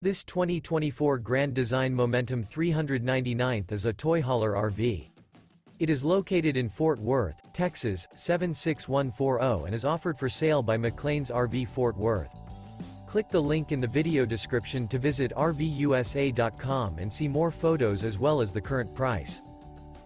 This 2024 Grand Design Momentum 399th is a toy hauler RV. It is located in Fort Worth, Texas, 76140 and is offered for sale by McClain's RV Fort Worth. Click the link in the video description to visit RVUSA.com and see more photos as well as the current price.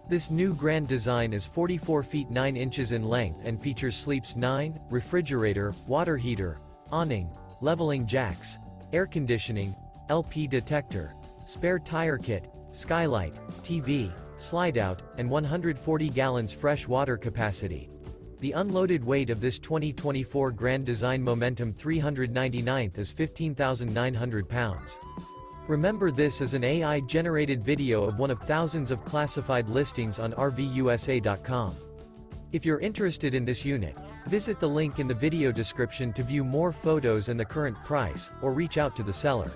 This new Grand Design is 44 feet 9 inches in length and features sleeps 9, refrigerator, water heater, awning, leveling jacks, air conditioning, LP detector, spare tire kit, Skylight, TV, Slideout, and 140 gallons fresh water capacity. The unloaded weight of this 2024 Grand Design Momentum 399th is 15,900 pounds. Remember, this is an AI-generated video of one of thousands of classified listings on RVUSA.com. If you're interested in this unit, visit the link in the video description to view more photos and the current price, or reach out to the seller.